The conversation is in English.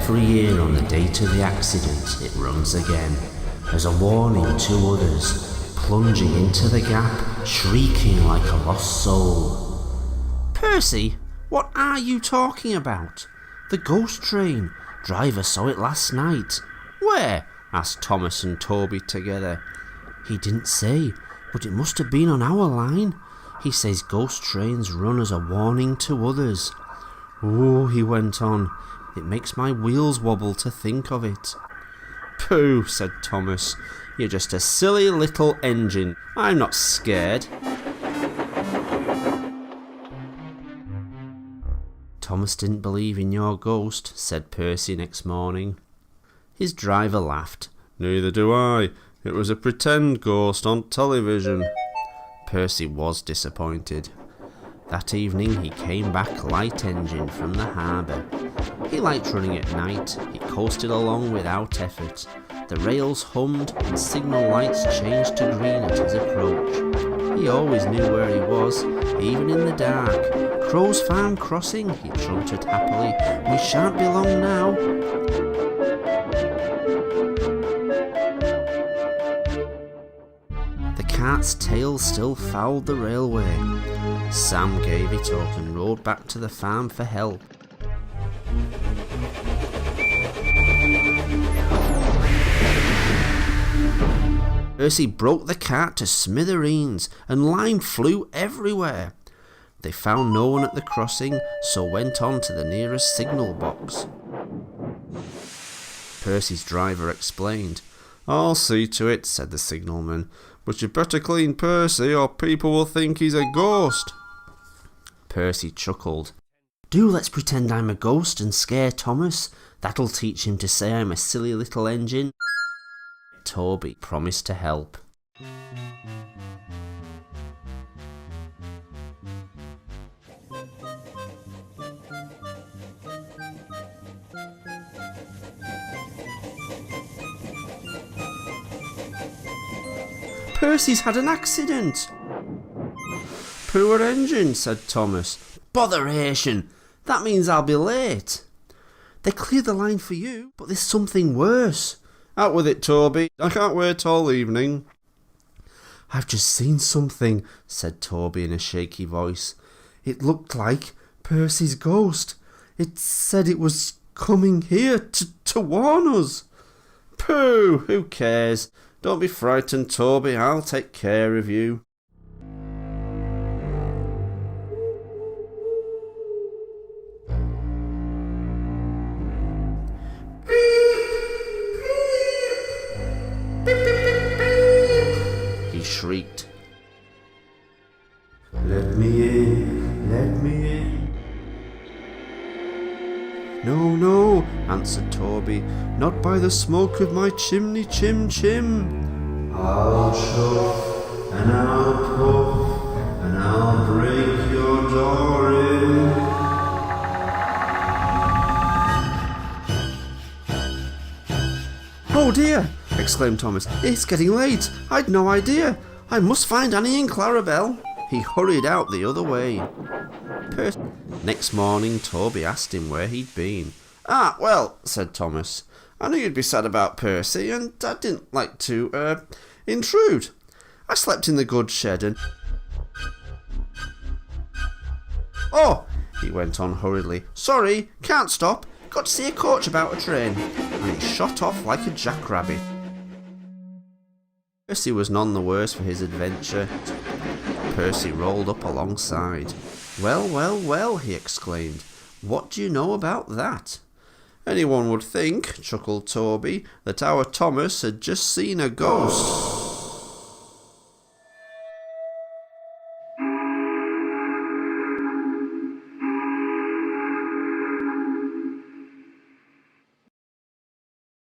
Every year on the date of the accident, it runs again, as a warning to others, plunging into the gap, shrieking like a lost soul. Percy, what are you talking about? The ghost train. Driver saw it last night. Where? Asked Thomas and Toby together. He didn't say, but it must have been on our line. He says ghost trains run as a warning to others. Oh, he went on, it makes my wheels wobble to think of it. Pooh, said Thomas, you're just a silly little engine. I'm not scared. Thomas didn't believe in your ghost, said Percy next morning. His driver laughed. Neither do I. It was a pretend ghost on television. Percy was disappointed. That evening he came back light engine from the harbour. He liked running at night. He coasted along without effort. The rails hummed and signal lights changed to green at his approach. He always knew where he was, even in the dark. Crow's Farm Crossing, he trumpeted happily. We shan't be long now. The cart's tail still fouled the railway. Sam gave it up and rode back to the farm for help. Percy broke the cart to smithereens and lime flew everywhere. They found no one at the crossing, so went on to the nearest signal box. Percy's driver explained. I'll see to it, said the signalman, but you'd better clean Percy or people will think he's a ghost. Percy chuckled. Do let's pretend I'm a ghost and scare Thomas. That'll teach him to say I'm a silly little engine. Toby promised to help. Percy's had an accident. Poor engine, said Thomas. Botheration! That means I'll be late. They cleared the line for you, but there's something worse. Out with it, Toby. I can't wait all evening. I've just seen something, said Toby in a shaky voice. It looked like Percy's ghost. It said it was coming here to warn us. Pooh, who cares? Don't be frightened, Toby. I'll take care of you. He shrieked. Let me in, let me in. No, no, answered Toby, not by the smoke of my chimney, chim, chim. I'll chuff, and I'll puff, and I'll break your door in. Oh dear, exclaimed Thomas, it's getting late. I'd no idea. I must find Annie and Clarabelle. He hurried out the other way. Next morning, Toby asked him where he'd been. Ah, well, said Thomas, I knew you'd be sad about Percy, and I didn't like to, intrude. I slept in the goods shed and... Oh, he went on hurriedly. Sorry, can't stop. Got to see a coach about a train. And he shot off like a jackrabbit. Percy was none the worse for his adventure. Percy rolled up alongside. Well, well, well, he exclaimed. What do you know about that? Anyone would think, chuckled Toby, that our Thomas had just seen a ghost.